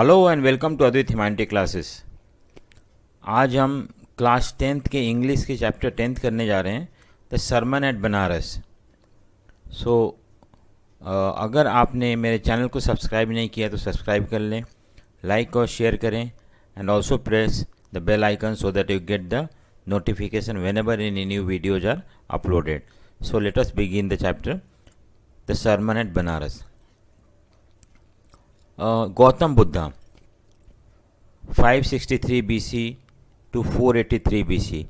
Hello and welcome to Advait humanity classes. आज हम class 10th के इंग्लिश के चैप्टर 10th करने जा रहे हैं, द सरमन एट बनारस। सो अगर आपने मेरे चैनल को सब्सक्राइब नहीं किया तो सब्सक्राइब कर लें, लाइक और शेयर करें and also press the bell icon so that you get the notification whenever any new videos are uploaded. So let us begin the chapter, the sermon at Banaras. Gautam Buddha 563 BC to 483 BC,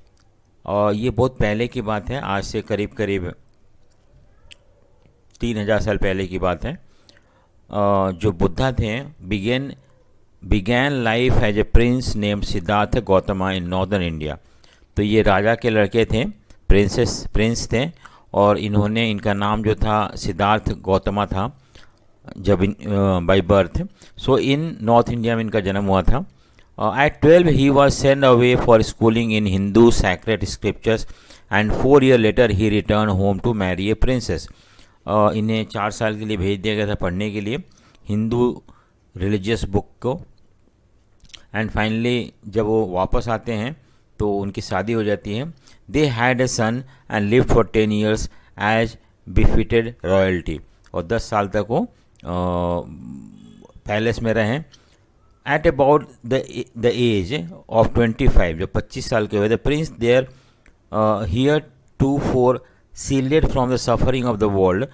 और ये बहुत पहले की बात है, आज से करीब करीब 3000 साल पहले की बात है। जो बुद्धा थे began life as a prince named Siddhartha Gautama in northern India. तो ये राजा के लड़के थे, प्रिंस थे, और इनका नाम जो था सिद्धार्थ गौतमा था जब by birth. So in north India में इनका जन्म हुआ था। At 12 he was sent away for schooling in Hindu sacred scriptures and 4 years later he return home to marry a princess. इन्हें 4 साल के लिए भेज दिया गया था पढ़ने के लिए हिंदू रिलीजियस बुक को, एंड फाइनली जब वो वापस आते हैं तो उनकी शादी हो जाती है। They had a son and live for 10 years as befitted royalty, और 10 साल तक वो पैलेस में रहे। At about the age of 25, जब 25 साल के हुए, the prince there here to for sealed from the suffering of the world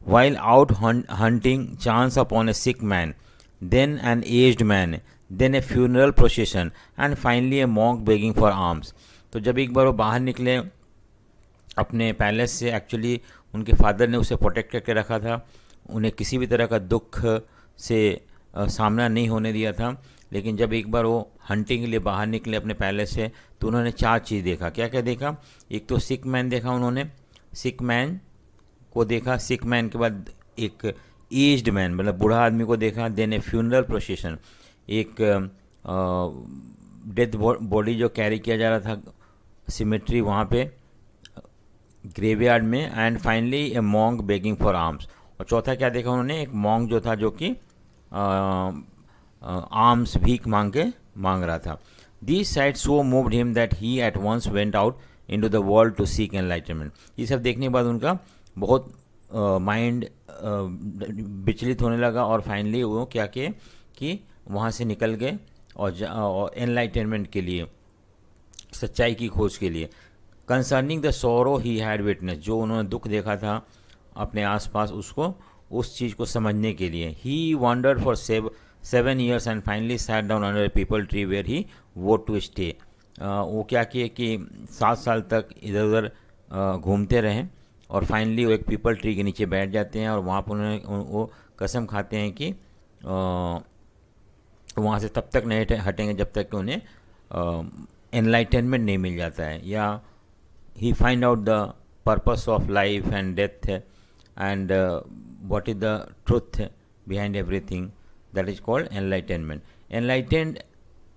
while out hunting chance upon a sick man, then an aged man, then a funeral procession, and finally a monk begging for alms. तो जब एक बार वो बाहर निकले अपने palace से, actually उनके father ने उसे प्रोटेक्ट करके रखा था, उन्हें किसी भी तरह का दुख से सामना नहीं होने दिया था। लेकिन जब एक बार वो हंटिंग के लिए बाहर निकले अपने पैलेस से, तो उन्होंने 4 चीज़ देखा। क्या क्या देखा? एक तो सिक मैन देखा उन्होंने, सिक मैन को देखा, सिक मैन के बाद एक एज्ड मैन मतलब बूढ़ा आदमी को देखा, देन ए फ्यूनरल प्रोसेशन, एक डेथ बॉडी जो कैरी किया जा रहा था सिमेट्री वहाँ पे ग्रेवयार्ड में, and finally A monk begging for arms. और चौथा क्या देखा उन्होंने? एक मॉन्क जो था जो कि आर्म्स भीख मांग रहा था। These side so moved him that he at once went out into the world to seek enlightenment. ये सब देखने के बाद उनका बहुत माइंड विचलित होने लगा, और फाइनली वो क्या किए कि वहाँ से निकल गए और एनलाइटनमेंट के लिए, सच्चाई की खोज के लिए। कंसर्निंग द सोरो ही हैड विटनेस, जो उन्होंने दुख देखा था अपने आसपास, उसको उस चीज़ को समझने के लिए। He wandered for 7 years and finally sat down under a peepal tree where he vowed to stay. वो क्या किए कि 7 साल तक इधर उधर घूमते रहें, और फाइनली वो एक पीपल ट्री के नीचे बैठ जाते हैं, और वहाँ पर उन्होंने वो कसम खाते हैं कि वहाँ से तब तक नहीं हटेंगे जब तक कि उन्हें एनलाइटनमेंट नहीं मिल जाता है, या he find out the purpose of life and death and what is the truth behind everything, that is called enlightenment. Enlightened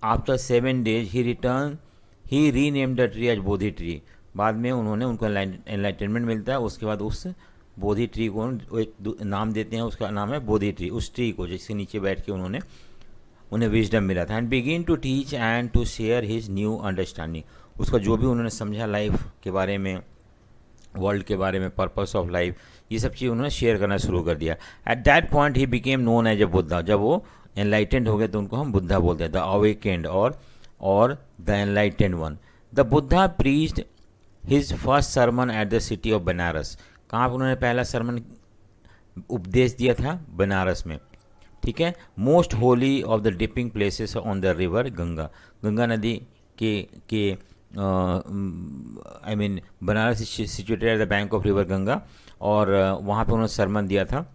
after 7 days he return, he renamed the tree as Bodhi tree. बाद में उनको enlightenment मिलता है, उसके बाद उस बोधि tree को एक नाम देते हैं, उसका नाम है बोधि ट्री, उस ट्री को जिसके नीचे बैठ के उन्हें विजडम मिला था। And begin to teach and to share his new understanding, उसका जो भी उन्होंने समझा लाइफ के बारे में, वर्ल्ड के बारे में, पर्पस ऑफ लाइफ, ये सब चीज़ उन्होंने शेयर करना शुरू कर दिया। At that point he became known as a Buddha. जब वो एनलाइटेंड हो गए तो उनको हम बुद्धा बोलते हैं, द अवेकेंड और the enlightened one. The Buddha preached his first sermon at the city of Banaras. कहाँ पर उन्होंने पहला सरमन उपदेश दिया था? बनारस में, ठीक है। Most holy of the dipping places on the river Ganga, Ganga नदी के I mean Banaras situated at the bank of river Ganga, और वहाँ पे उन्होंने सरमन दिया था।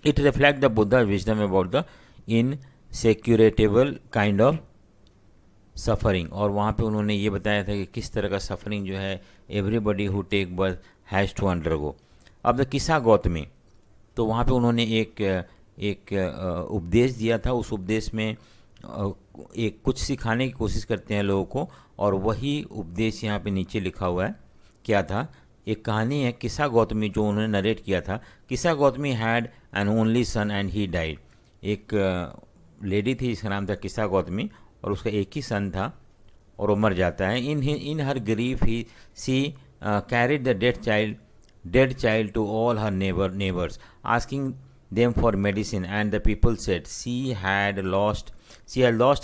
It reflect the Buddha wisdom about the inescapable kind of suffering, और वहाँ पे उन्होंने ये बताया था कि किस तरह का सफ़रिंग जो है everybody who take birth has to undergo. अब द किस्सा गौतमी, तो वहाँ पे उन्होंने एक उपदेश दिया था। उस उपदेश में एक कुछ सिखाने की कोशिश करते हैं लोगों को, और वही उपदेश यहाँ पे नीचे लिखा हुआ है। क्या था? एक कहानी है किस्सा गौतमी, जो उन्होंने नरेट किया था। किस्सा Gautami had an only son and he died. एक लेडी थी जिसका नाम था किस्सा गौतमी, और उसका एक ही सन था और वो मर जाता है. In her grief he she carried the dead child to all her neighbors, asking them for medicine, and the people said she had lost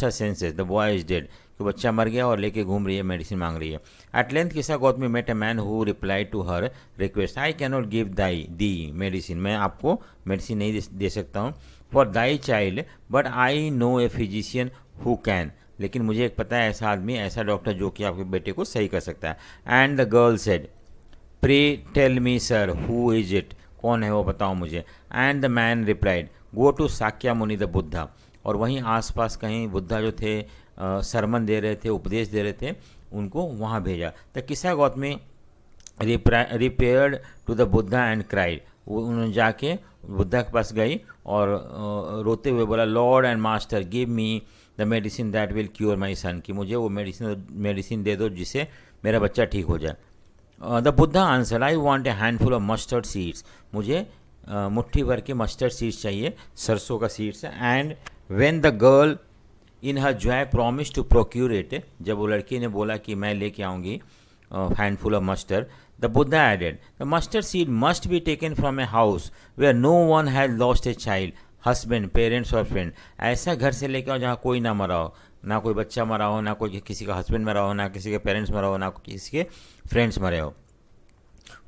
her senses, the boy is dead. कि बच्चा मर गया और लेके घूम रही है, मेडिसिन मांग रही है. At length Kisa Gotami met a man who replied to her request, I can not give the medicine, मैं आपको मेडिसिन नहीं दे सकता हूँ, for thy child, but I know a physician who can, लेकिन मुझे एक पता है ऐसा आदमी, ऐसा डॉक्टर जो कि आपके बेटे को सही कर सकता है. And the girl said, pray tell me sir who is it, कौन है वो बताओ मुझे. And the man replied, go to Shakya Muni the Buddha, और वहीं आसपास कहीं बुद्धा जो थे सरमन दे रहे थे, उपदेश दे रहे थे, उनको वहाँ भेजा. The Kisa Gotami repaired to the Buddha and cried, उन्होंने जाके बुद्धा के पास गई और रोते हुए बोला, lord and master give me the medicine that will cure my son, कि मुझे वो मेडिसिन दे दो जिससे मेरा बच्चा ठीक हो जाए. The Buddha answer, I want a handful of mustard seeds, मुझे मुट्ठी भर के मस्टर्ड सीड्स चाहिए, सरसों का seeds. And when the girl in her joy promise to procure it, जब वो लड़की ने बोला कि मैं लेके आऊँगी handful of mustard, the Buddha added, the mustard seed must be taken from a house where no one has lost a child, husband, parents और फ्रेंड, ऐसा घर से लेके आओ जहाँ कोई ना मरा हो, ना कोई बच्चा मरा हो, ना कोई किसी का हस्बैंड मरा हो, ना किसी के पेरेंट्स मरा हो, ना किसी के फ्रेंड्स मरे हो.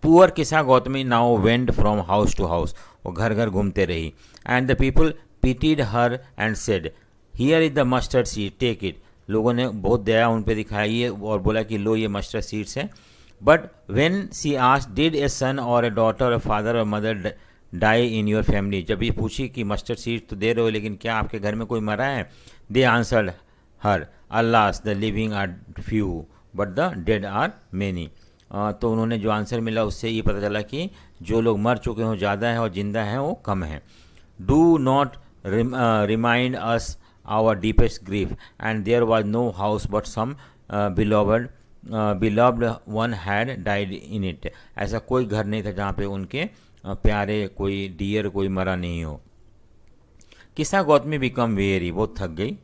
Poor Kisa Gotami now went from house to house, वो घर घर घूमते रही. And the people pitied her and said, here is the mustard seed, take it, लोगों ने बहुत दया उन पर दिखाई है और बोला कि लो ये मस्टर्ड सीड्स हैं. But when she asked, did a son or a daughter, a father or mother die in your family, जब ये पूछी कि मस्टर्ड सीड तो दे रहे हो लेकिन क्या आपके घर में कोई मरा है, they answered her, alas the living are few but the dead are many. तो उन्होंने जो आंसर मिला उससे ये पता चला कि जो लोग मर चुके हों ज़्यादा है और जिंदा हैं वो कम हैं. Do not remind us our deepest grief, and there was no house but some beloved one had died in it, ऐसा कोई घर नहीं था जहाँ पे उनके प्यारे कोई डियर कोई मरा नहीं हो. किस्सा गौतमी बिकम वेरी, बहुत थक गई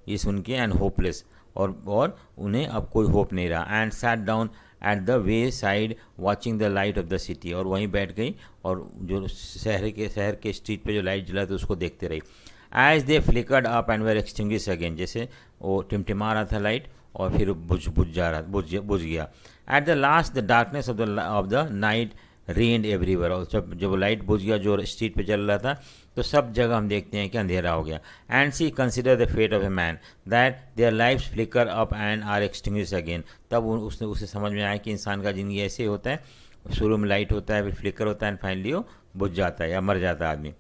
ये सुन के, एंड होपलेस, और उन्हें अब कोई होप नहीं रहा. And sat down at the way side watching the light of the city, और वहीं बैठ गई और जो शहर के स्ट्रीट पे जो लाइट जला था उसको देखते रही. As they flickered up and were extinguish again, जैसे वो टिमटिमा रहा था लाइट और फिर बुझ गया. At the last the darkness of the night rained everywhere, और जब लाइट बुझ गया जो स्ट्रीट पे चल रहा था तो सब जगह हम देखते हैं कि अंधेरा हो गया. And she consider the fate of a man that their lives flicker up and are extinguish again, तब उसे समझ में आया कि इंसान का ज़िंदगी ऐसे होता है, शुरू में लाइट होता है, फिर फ्लिकर होता है, एंड फाइनली वो बुझ जाता है या मर जाता है आदमी.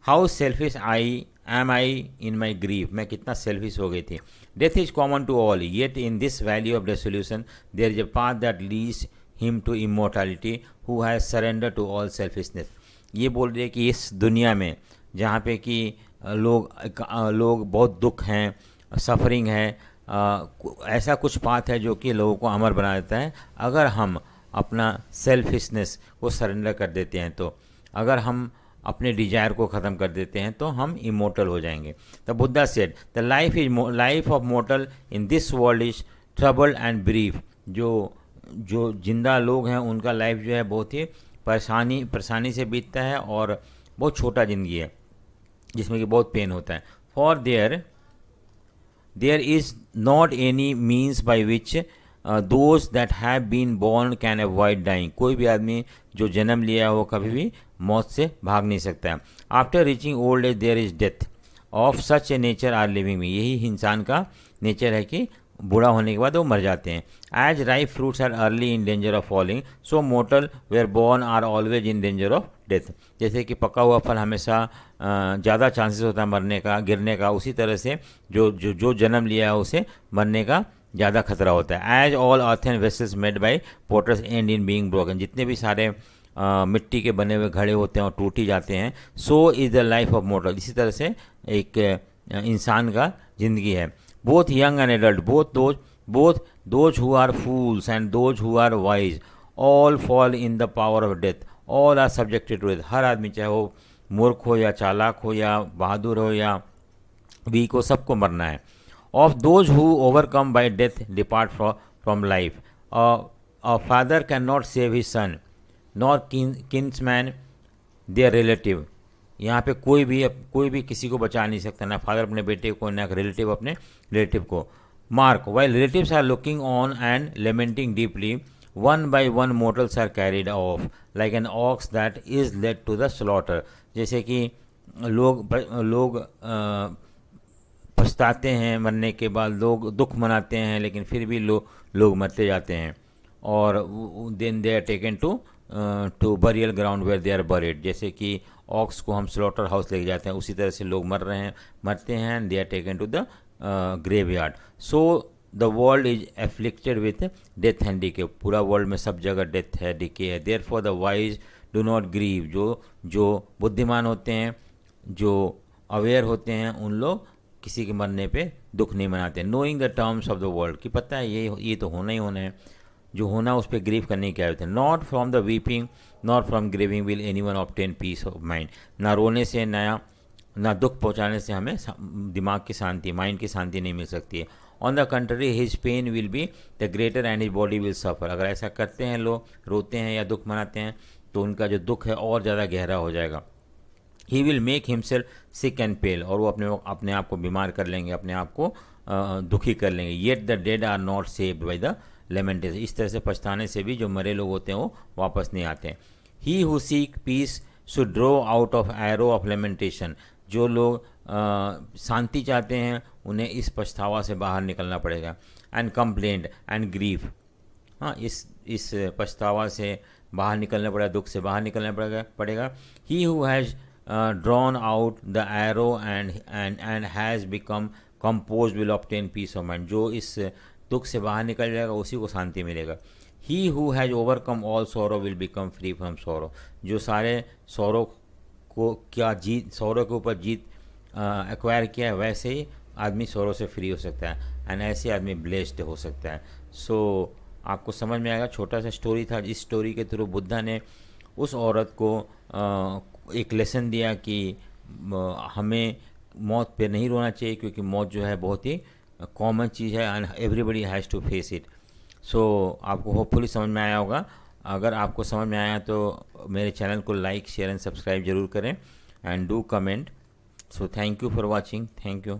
How selfish I in my grief, मैं कितना सेल्फिश हो गई थी. Death is common to all, yet in this valley of resolution there is a path that leads him to immortality who has surrender to all selfishness. ये बोल रहे हैं कि इस दुनिया में जहाँ पे कि लोग बहुत दुख हैं, सफरिंग है, ऐसा कुछ पाथ है जो कि लोगों को अमर बना देता है अगर हम अपना सेल्फिशनेस को सरेंडर कर देते हैं. तो अगर हम अपने डिजायर को ख़त्म कर देते हैं तो हम इमोर्टल हो जाएंगे. The Buddha said, the life of mortar in this world is troubled and brief, जो जिंदा लोग हैं उनका लाइफ जो है बहुत ही परेशानी से बीतता है और बहुत छोटा ज़िंदगी है जिसमें कि बहुत पेन होता है. For there is not any means by which those that have been born can avoid dying, कोई भी आदमी जो जन्म लिया है वो कभी भी मौत से भाग नहीं सकता है. After reaching old age there is death, of such a nature are living me, यही इंसान का नेचर है कि बूढ़ा होने के बाद वो मर जाते हैं. As ripe fruits are early in danger of falling, so mortal were born are always in danger of death, जैसे कि पका हुआ फल हमेशा ज़्यादा चांसेस होता है मरने का, गिरने का, उसी तरह से जो जन्म लिया है उसे मरने का ज़्यादा खतरा होता है. As all earthen vessels made by potters end in being broken, जितने भी सारे मिट्टी के बने हुए घड़े होते हैं और टूट ही जाते हैं. So is the life of mortar, इसी तरह से एक इंसान का ज़िंदगी है. Both young and adult, both those who are fools and those who are wise, all fall in the power of death, all are subjected to it. हर आदमी चाहे वो मूर्ख हो या चालाक हो या बहादुर हो या वी को सबको मरना है। Of those who overcome bye death depart from life. A father can not save his son nor kinsman there relative. यहाँ पे कोई भी किसी को बचा नहीं सकता, ना फादर अपने बेटे को, ना रिलेटिव अपने रिलेटिव को। Mark while relatives are looking on and lamenting deeply one by one mortals are carried off like an ox that is led to the slaughter. जैसे कि लोग पछताते हैं मरने के बाद, लोग दुख मनाते हैं, लेकिन फिर भी लोग मरते जाते हैं। और then they are taken to burial ground where they are buried. जैसे कि ऑक्स को हम स्लॉटर हाउस लेके जाते हैं, उसी तरह से लोग मरते हैं and they are taken to the graveyard. So the world is afflicted with death and decay. पूरा वर्ल्ड में सब जगह डेथ है, डीके है। Therefore the wise do not grieve. जो बुद्धिमान होते हैं, जो अवेयर होते हैं, उन लोग किसी के मरने पे दुख नहीं मनाते। Knowing the terms of the world, कि पता है ये तो होना ही होना है, जो होना उस पर ग्रीव करने की क्या होते हैं। Not from the weeping not from grieving will any one obtain peace of mind. ना रोने से ना दुख पहुंचाने से हमें दिमाग की शांति, माइंड की शांति नहीं मिल सकती है। On the contrary his pain will be the greater and his body will suffer. अगर ऐसा करते हैं लोग, रोते हैं या दुख मनाते हैं, तो उनका जो दुख है और ज़्यादा गहरा हो जाएगा। He will make himself sick and pale. और वो अपने आप को बीमार कर लेंगे, अपने आप को दुखी कर लेंगे। Yet the dead are not saved by the lamentation. इस तरह से पछताने से भी जो मरे लोग होते हैं वो वापस नहीं आते हैं। He who seek peace should draw out of arrow of lamentation. जो लोग शांति चाहते हैं, उन्हें इस पछतावा से बाहर निकलना पड़ेगा। And complaint and grief. हाँ, इस पछतावा से बाहर निकलना पड़ेगा, दुख से बाहर निकलना पड़ेगा। He who has drawn out the arrow and has become compose will obtain peace of mind. जो इस दुख से बाहर निकल जाएगा, उसी को शांति मिलेगा। ही who has overcome all sorrow will become free from sorrow. जो सारे सॉरो के ऊपर जीत एक्वायर किया है, वैसे ही आदमी सॉरो से फ्री हो सकता है एंड ऐसे आदमी ब्लेस्ड हो सकता है। सो आपको समझ में आएगा, छोटा सा स्टोरी था। इस स्टोरी के थ्रू बुद्धा ने उस औरत को एक लेसन दिया कि हमें मौत पे नहीं रोना चाहिए, क्योंकि मौत जो है बहुत ही कॉमन चीज़ है and everybody has to face it. So आपको होपफुली समझ में आया होगा। अगर आपको समझ में आया तो मेरे चैनल को लाइक, शेयर एंड सब्सक्राइब जरूर करें and do comment. So thank you for watching. Thank you.